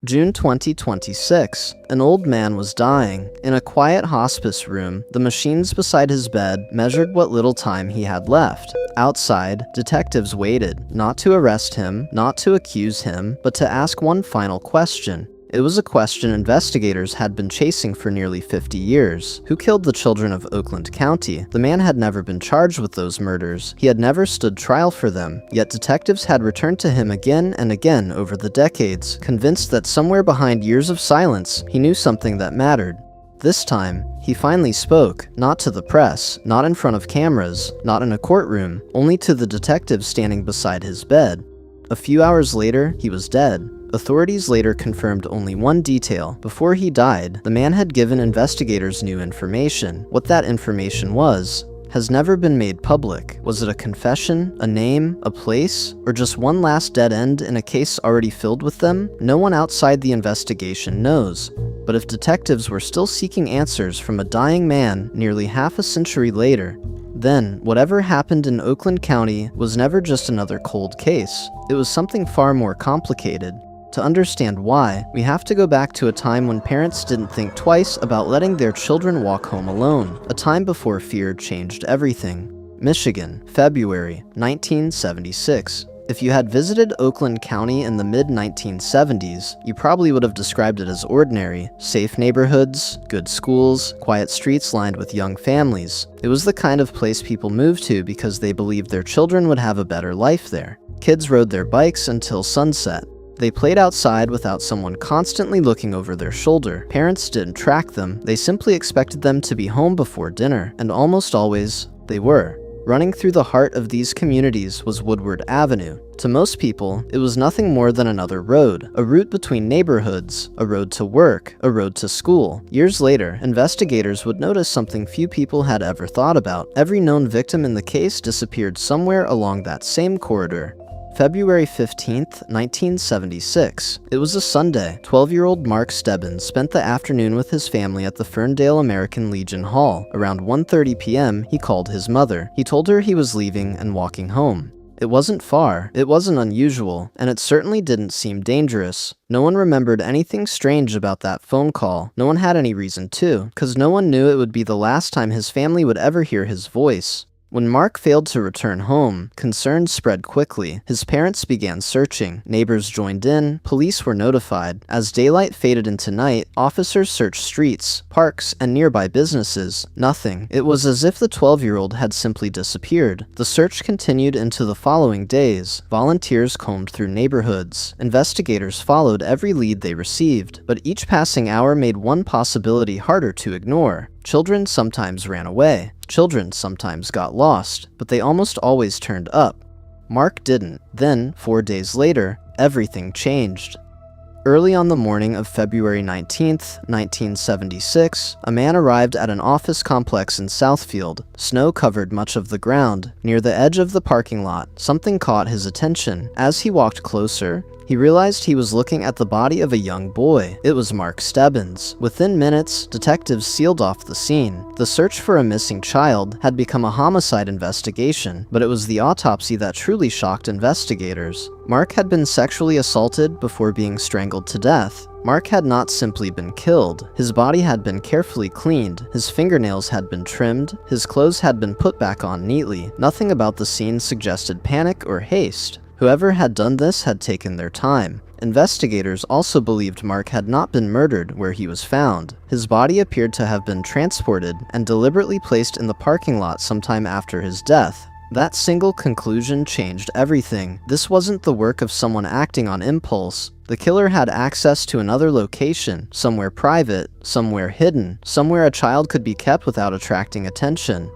June 2026. An old man was dying. In a quiet hospice room, the machines beside his bed measured what little time he had left. Outside, detectives waited, not to arrest him, not to accuse him, but to ask one final question. It was a question investigators had been chasing for nearly 50 years. Who killed the children of Oakland County? The man had never been charged with those murders. He had never stood trial for them, yet detectives had returned to him again and again over the decades, convinced that somewhere behind years of silence, he knew something that mattered. This time, he finally spoke, not to the press, not in front of cameras, not in a courtroom, only to the detective standing beside his bed. A few hours later, he was dead. Authorities later confirmed only one detail. Before he died, the man had given investigators new information. What that information was has never been made public. Was it a confession, a name, a place, or just one last dead end in a case already filled with them? No one outside the investigation knows. But if detectives were still seeking answers from a dying man nearly half a century later, then whatever happened in Oakland County was never just another cold case. It was something far more complicated. To understand why, we have to go back to a time when parents didn't think twice about letting their children walk home alone, a time before fear changed everything. Michigan, February 1976. If you had visited Oakland County in the mid-1970s, you probably would have described it as ordinary. Safe neighborhoods, good schools, quiet streets lined with young families. It was the kind of place people moved to because they believed their children would have a better life there. Kids rode their bikes until sunset. They played outside without someone constantly looking over their shoulder. Parents didn't track them, they simply expected them to be home before dinner, and almost always, they were. Running through the heart of these communities was Woodward Avenue. To most people, it was nothing more than another road, a route between neighborhoods, a road to work, a road to school. Years later, investigators would notice something few people had ever thought about. Every known victim in the case disappeared somewhere along that same corridor. February 15th, 1976. It was a Sunday. 12-year-old Mark Stebbins spent the afternoon with his family at the Ferndale American Legion Hall. Around 1:30 p.m., he called his mother. He told her he was leaving and walking home. It wasn't far, it wasn't unusual, and it certainly didn't seem dangerous. No one remembered anything strange about that phone call. No one had any reason to, because no one knew it would be the last time his family would ever hear his voice. When Mark failed to return home, concerns spread quickly. His parents began searching. Neighbors joined in. Police were notified. As daylight faded into night, officers searched streets, parks, and nearby businesses. Nothing. It was as if the 12-year-old had simply disappeared. The search continued into the following days. Volunteers combed through neighborhoods. Investigators followed every lead they received, but each passing hour made one possibility harder to ignore. Children sometimes ran away. Children sometimes got lost, but they almost always turned up. Mark didn't. Then, 4 days later, everything changed. Early on the morning of February 19th, 1976, a man arrived at an office complex in Southfield. Snow covered much of the ground. Near the edge of the parking lot, something caught his attention. As he walked closer, he realized he was looking at the body of a young boy. It was Mark Stebbins. Within minutes, detectives sealed off the scene. The search for a missing child had become a homicide investigation, but it was the autopsy that truly shocked investigators. Mark had been sexually assaulted before being strangled to death. Mark had not simply been killed. His body had been carefully cleaned, his fingernails had been trimmed, his clothes had been put back on neatly. Nothing about the scene suggested panic or haste. Whoever had done this had taken their time. Investigators also believed Mark had not been murdered where he was found. His body appeared to have been transported and deliberately placed in the parking lot sometime after his death. That single conclusion changed everything. This wasn't the work of someone acting on impulse. The killer had access to another location, somewhere private, somewhere hidden, somewhere a child could be kept without attracting attention.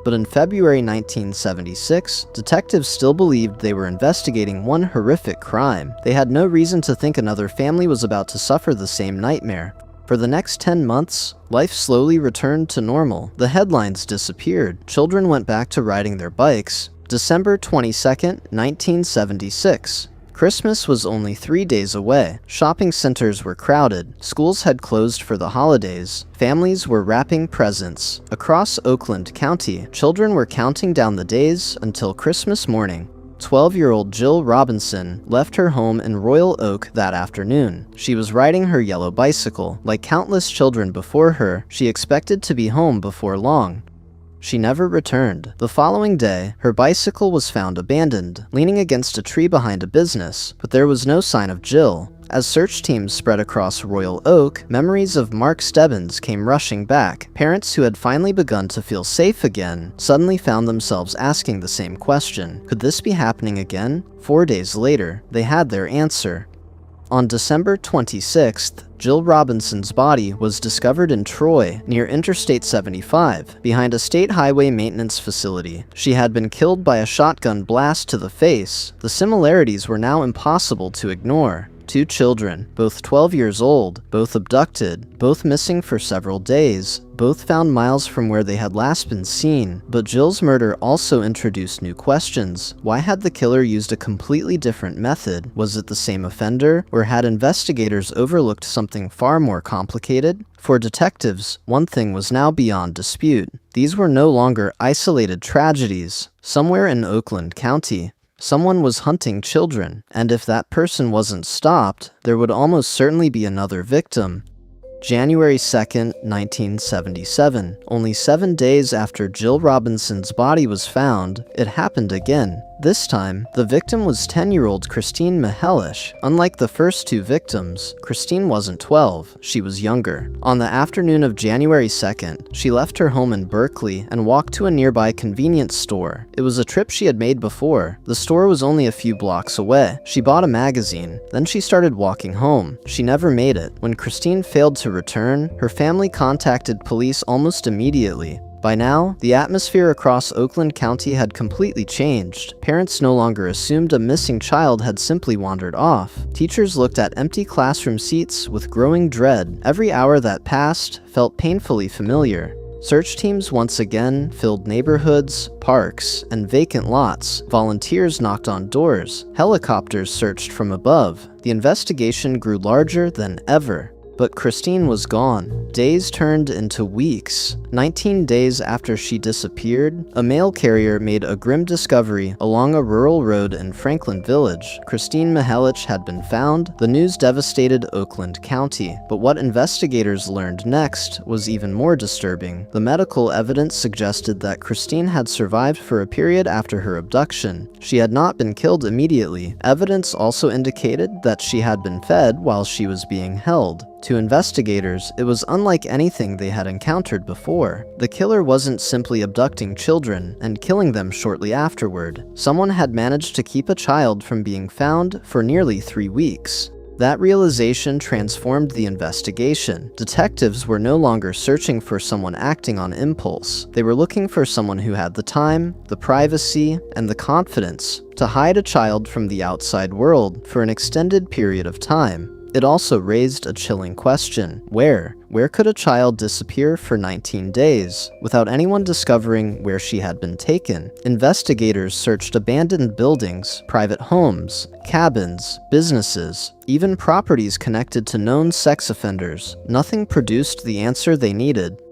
But in February 1976, detectives still believed they were investigating one horrific crime. They had no reason to think another family was about to suffer the same nightmare. For the next 10 months, life slowly returned to normal. The headlines disappeared. Children went back to riding their bikes. December 22nd, 1976. Christmas was only 3 days away. Shopping centers were crowded. Schools had closed for the holidays. Families were wrapping presents. Across Oakland County, children were counting down the days until Christmas morning. 12-year-old Jill Robinson left her home in Royal Oak that afternoon. She was riding her yellow bicycle. Like countless children before her, she expected to be home before long. She never returned. The following day, her bicycle was found abandoned, leaning against a tree behind a business, but there was no sign of Jill. As search teams spread across Royal Oak, memories of Mark Stebbins came rushing back. Parents who had finally begun to feel safe again suddenly found themselves asking the same question. Could this be happening again? 4 days later, they had their answer. On December 26th, Jill Robinson's body was discovered in Troy, near Interstate 75, behind a state highway maintenance facility. She had been killed by a shotgun blast to the face. The similarities were now impossible to ignore. 2 children, both 12 years old, both abducted, both missing for several days, both found miles from where they had last been seen. But Jill's murder also introduced new questions. Why had the killer used a completely different method? Was it the same offender, or had investigators overlooked something far more complicated? For detectives, one thing was now beyond dispute. These were no longer isolated tragedies. Somewhere in Oakland County, someone was hunting children, and if that person wasn't stopped, there would almost certainly be another victim. January 2nd, 1977. Only 7 days after Jill Robinson's body was found, it happened again. This time, the victim was 10-year-old Kristine Mihelich. Unlike the first 2 victims, Kristine wasn't 12, she was younger. On the afternoon of January 2nd, she left her home in Berkeley and walked to a nearby convenience store. It was a trip she had made before. The store was only a few blocks away. She bought a magazine, then she started walking home. She never made it. When Kristine failed to return, her family contacted police almost immediately. By now, the atmosphere across Oakland County had completely changed. Parents no longer assumed a missing child had simply wandered off. Teachers looked at empty classroom seats with growing dread. Every hour that passed felt painfully familiar. Search teams once again filled neighborhoods, parks, and vacant lots. Volunteers knocked on doors. Helicopters searched from above. The investigation grew larger than ever. But Kristine was gone. Days turned into weeks. 19 days after she disappeared, a mail carrier made a grim discovery along a rural road in Franklin Village. Kristine Mihelich had been found. The news devastated Oakland County. But what investigators learned next was even more disturbing. The medical evidence suggested that Kristine had survived for a period after her abduction. She had not been killed immediately. Evidence also indicated that she had been fed while she was being held. To investigators, it was unlike anything they had encountered before. The killer wasn't simply abducting children and killing them shortly afterward. Someone had managed to keep a child from being found for nearly 3 weeks. That realization transformed the investigation. Detectives were no longer searching for someone acting on impulse. They were looking for someone who had the time, the privacy, and the confidence to hide a child from the outside world for an extended period of time. It also raised a chilling question. Where could a child disappear for 19 days without anyone discovering where she had been taken? Investigators searched abandoned buildings, private homes, cabins, businesses, even properties connected to known sex offenders. Nothing produced the answer they needed.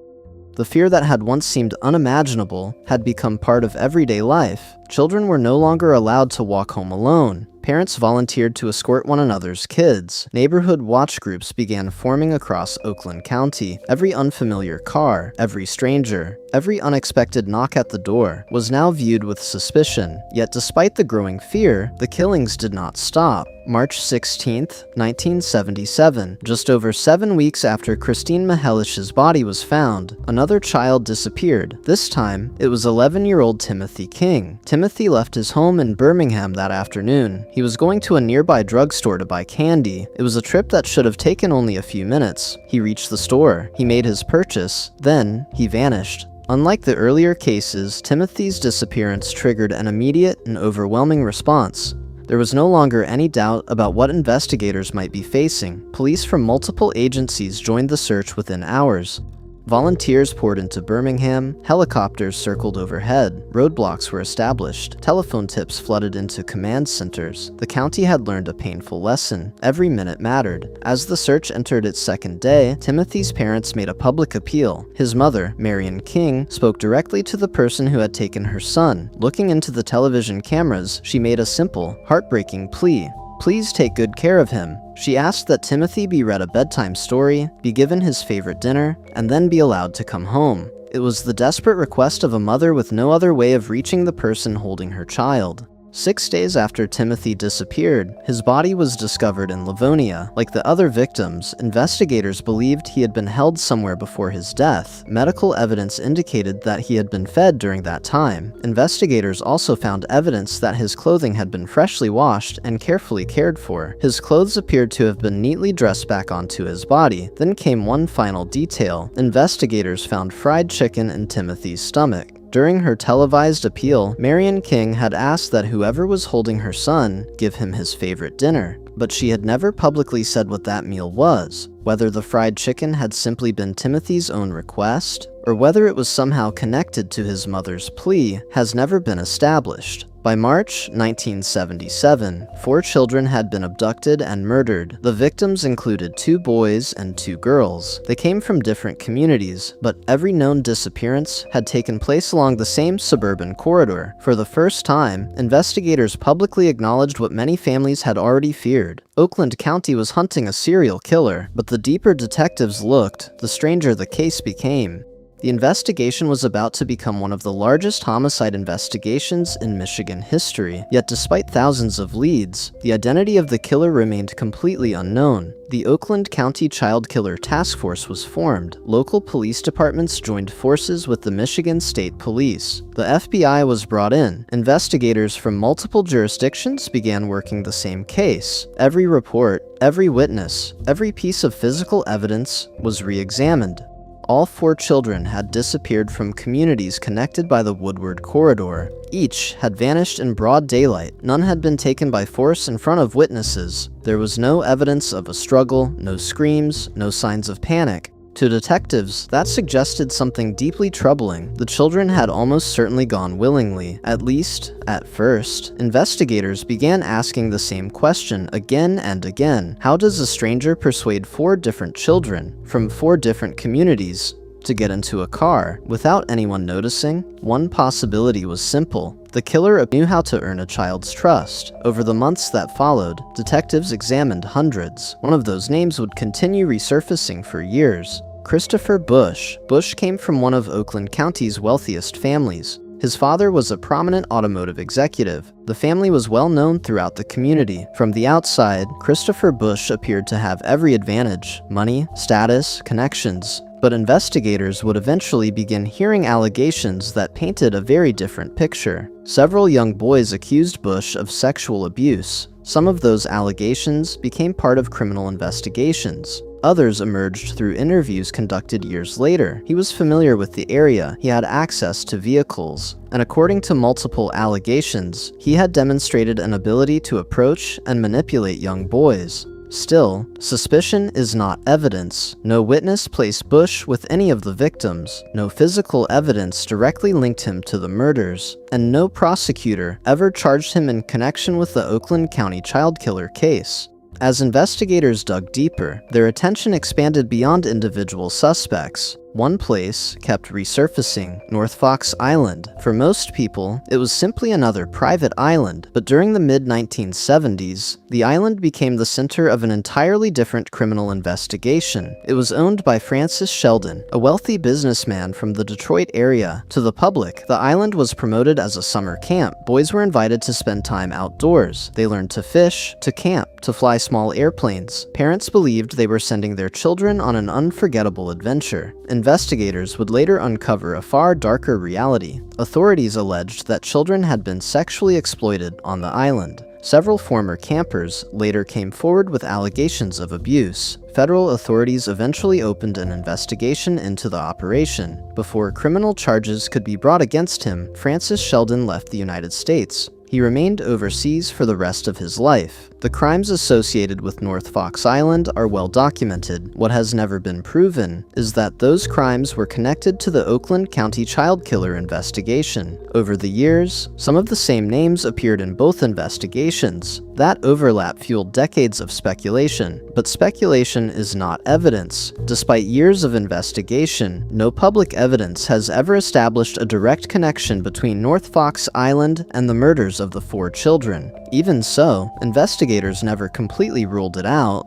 The fear that had once seemed unimaginable had become part of everyday life. Children were no longer allowed to walk home alone. Parents volunteered to escort one another's kids. Neighborhood watch groups began forming across Oakland County. Every unfamiliar car, every stranger, every unexpected knock at the door was now viewed with suspicion. Yet despite the growing fear, the killings did not stop. March 16, 1977, just over 7 weeks after Kristine Mihelich's body was found, another child disappeared. This time, it was 11-year-old Timothy King. Timothy left his home in Birmingham that afternoon. He was going to a nearby drugstore to buy candy. It was a trip that should have taken only a few minutes. He reached the store. He made his purchase. Then, he vanished. Unlike the earlier cases, Timothy's disappearance triggered an immediate and overwhelming response. There was no longer any doubt about what investigators might be facing. Police from multiple agencies joined the search within hours. Volunteers poured into Birmingham, helicopters circled overhead, roadblocks were established, telephone tips flooded into command centers. The county had learned a painful lesson. Every minute mattered. As the search entered its second day, Timothy's parents made a public appeal. His mother, Marion King, spoke directly to the person who had taken her son. Looking into the television cameras, she made a simple, heartbreaking plea. Please take good care of him. She asked that Timothy be read a bedtime story, be given his favorite dinner, and then be allowed to come home. It was the desperate request of a mother with no other way of reaching the person holding her child. 6 days after Timothy disappeared, his body was discovered in Livonia. Like the other victims, investigators believed he had been held somewhere before his death. Medical evidence indicated that he had been fed during that time. Investigators also found evidence that his clothing had been freshly washed and carefully cared for. His clothes appeared to have been neatly dressed back onto his body. Then came one final detail. Investigators found fried chicken in Timothy's stomach. During her televised appeal, Marion King had asked that whoever was holding her son give him his favorite dinner, but she had never publicly said what that meal was. Whether the fried chicken had simply been Timothy's own request, or whether it was somehow connected to his mother's plea, has never been established. By March 1977, 4 children had been abducted and murdered. The victims included 2 boys and 2 girls. They came from different communities, but every known disappearance had taken place along the same suburban corridor. For the first time, investigators publicly acknowledged what many families had already feared. Oakland County was hunting a serial killer, but the deeper detectives looked, the stranger the case became. The investigation was about to become one of the largest homicide investigations in Michigan history, yet despite thousands of leads, the identity of the killer remained completely unknown. The Oakland County Child Killer Task Force was formed. Local police departments joined forces with the Michigan State Police. The FBI was brought in. Investigators from multiple jurisdictions began working the same case. Every report, every witness, every piece of physical evidence was re-examined. All 4 children had disappeared from communities connected by the Woodward Corridor. Each had vanished in broad daylight. None had been taken by force in front of witnesses. There was no evidence of a struggle, no screams, no signs of panic. To detectives, that suggested something deeply troubling. The children had almost certainly gone willingly, at least at first. Investigators began asking the same question again and again. How does a stranger persuade 4 different children from 4 different communities to get into a car without anyone noticing? One possibility was simple. The killer knew how to earn a child's trust. Over the months that followed, detectives examined hundreds. One of those names would continue resurfacing for years. Christopher Bush. Bush came from one of Oakland County's wealthiest families. His father was a prominent automotive executive. The family was well known throughout the community. From the outside, Christopher Bush appeared to have every advantage: money, status, connections. But investigators would eventually begin hearing allegations that painted a very different picture. Several young boys accused Bush of sexual abuse. Some of those allegations became part of criminal investigations. Others emerged through interviews conducted years later. He was familiar with the area, he had access to vehicles, and according to multiple allegations, he had demonstrated an ability to approach and manipulate young boys. Still, suspicion is not evidence. No witness placed Bush with any of the victims, no physical evidence directly linked him to the murders, and no prosecutor ever charged him in connection with the Oakland County Child Killer case. As investigators dug deeper, their attention expanded beyond individual suspects. One place kept resurfacing: North Fox Island. For most people, it was simply another private island, but during the mid-1970s, the island became the center of an entirely different criminal investigation. It was owned by Francis Sheldon, a wealthy businessman from the Detroit area. To the public, the island was promoted as a summer camp. Boys were invited to spend time outdoors. They learned to fish, to camp, to fly small airplanes. Parents believed they were sending their children on an unforgettable adventure. Investigators would later uncover a far darker reality. Authorities alleged that children had been sexually exploited on the island. Several former campers later came forward with allegations of abuse. Federal authorities eventually opened an investigation into the operation. Before criminal charges could be brought against him, Francis Sheldon left the United States. He remained overseas for the rest of his life. The crimes associated with North Fox Island are well documented. What has never been proven is that those crimes were connected to the Oakland County Child Killer investigation. Over the years, some of the same names appeared in both investigations. That overlap fueled decades of speculation, but speculation is not evidence. Despite years of investigation, no public evidence has ever established a direct connection between North Fox Island and the murders of the 4 children. Even so, investigators never completely ruled it out.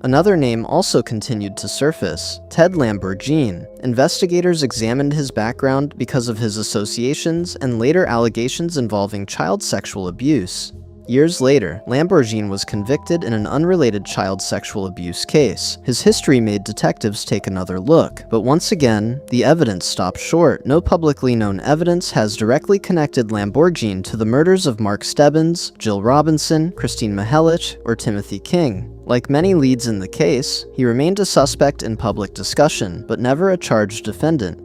Another name also continued to surface: Ted Lamborghini. Investigators examined his background because of his associations and later allegations involving child sexual abuse. Years later, Lamborghini was convicted in an unrelated child sexual abuse case. His history made detectives take another look, but once again, the evidence stopped short. No publicly known evidence has directly connected Lamborghini to the murders of Mark Stebbins, Jill Robinson, Kristine Mihelich, or Timothy King. Like many leads in the case, he remained a suspect in public discussion, but never a charged defendant.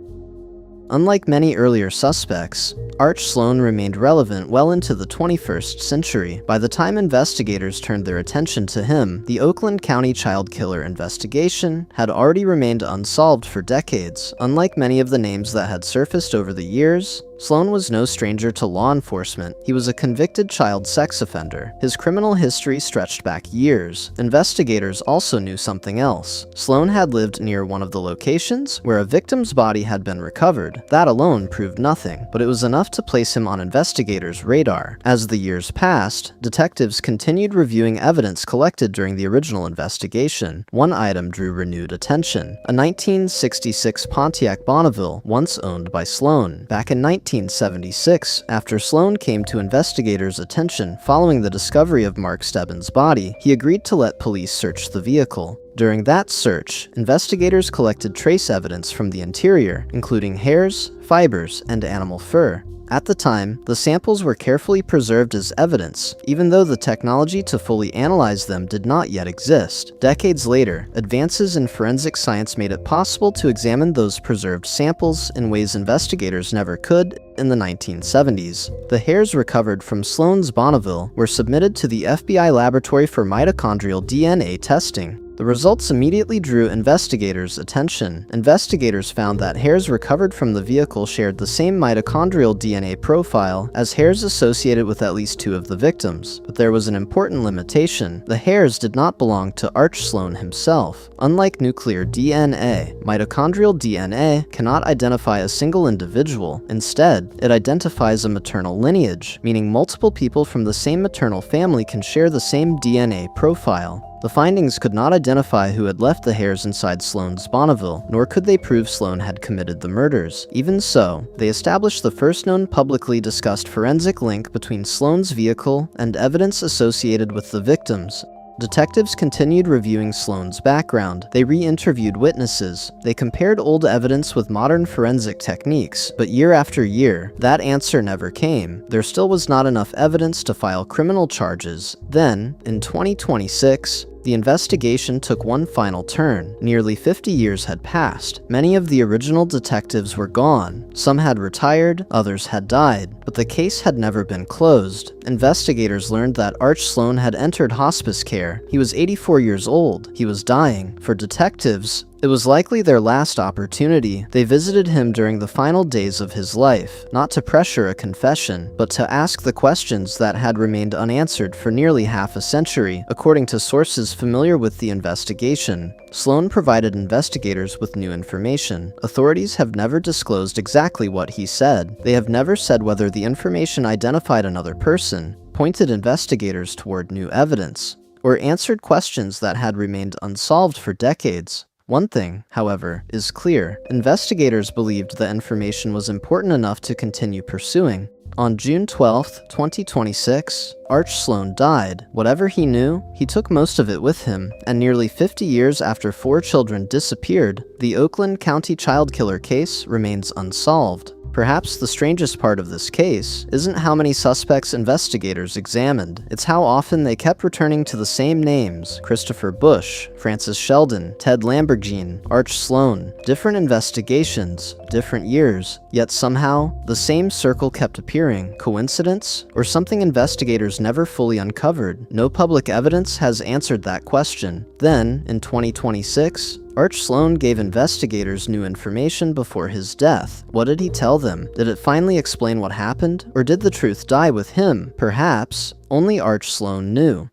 Unlike many earlier suspects, Arch Sloan remained relevant well into the 21st century. By the time investigators turned their attention to him, the Oakland County Child Killer investigation had already remained unsolved for decades. Unlike many of the names that had surfaced over the years, Sloan was no stranger to law enforcement. He was a convicted child sex offender. His criminal history stretched back years. Investigators also knew something else. Sloan had lived near one of the locations where a victim's body had been recovered. That alone proved nothing, but it was enough to place him on investigators' radar. As the years passed, detectives continued reviewing evidence collected during the original investigation. One item drew renewed attention: a 1966 Pontiac Bonneville, once owned by Sloan. Back in 1976, after Sloan came to investigators' attention following the discovery of Mark Stebbins' body, he agreed to let police search the vehicle. During that search, investigators collected trace evidence from the interior, including hairs, fibers, and animal fur. At the time, the samples were carefully preserved as evidence, even though the technology to fully analyze them did not yet exist. Decades later, advances in forensic science made it possible to examine those preserved samples in ways investigators never could in the 1970s. The hairs recovered from Sloan's Bonneville were submitted to the FBI laboratory for mitochondrial DNA testing. The results immediately drew investigators' attention. Investigators found that hairs recovered from the vehicle shared the same mitochondrial DNA profile as hairs associated with at least 2 of the victims. But there was an important limitation: the hairs did not belong to Arch Sloan himself. Unlike nuclear DNA, mitochondrial DNA cannot identify a single individual. Instead, it identifies a maternal lineage, meaning multiple people from the same maternal family can share the same DNA profile. The findings could not identify who had left the hairs inside Sloan's Bonneville, nor could they prove Sloan had committed the murders. Even so, they established the first known publicly discussed forensic link between Sloan's vehicle and evidence associated with the victims. Detectives continued reviewing Sloan's background. They re-interviewed witnesses. They compared old evidence with modern forensic techniques, but year after year, that answer never came. There still was not enough evidence to file criminal charges. Then, in 2026, the investigation took one final turn. Nearly 50 years had passed. Many of the original detectives were gone. Some had retired, others had died, but the case had never been closed. Investigators learned that Arch Sloan had entered hospice care. He was 84 years old. He was dying. For detectives, it was likely their last opportunity. They visited him during the final days of his life, not to pressure a confession, but to ask the questions that had remained unanswered for nearly half a century. According to sources familiar with the investigation, Sloan provided investigators with new information. Authorities have never disclosed exactly what he said. They have never said whether the information identified another person, pointed investigators toward new evidence, or answered questions that had remained unsolved for decades. One thing, however, is clear. Investigators believed the information was important enough to continue pursuing. On June 12, 2026, Arch Sloan died. Whatever he knew, he took most of it with him, and nearly 50 years after 4 children disappeared, the Oakland County Child Killer case remains unsolved. Perhaps the strangest part of this case isn't how many suspects investigators examined, it's how often they kept returning to the same names: Christopher Bush, Francis Sheldon, Ted Lamborghini, Arch Sloan. Different investigations, different years, yet somehow, the same circle kept appearing. Coincidence? Or something investigators never fully uncovered? No public evidence has answered that question. Then, in 2026, Arch Sloan gave investigators new information before his death. What did he tell them? Did it finally explain what happened? Or did the truth die with him? Perhaps only Arch Sloan knew.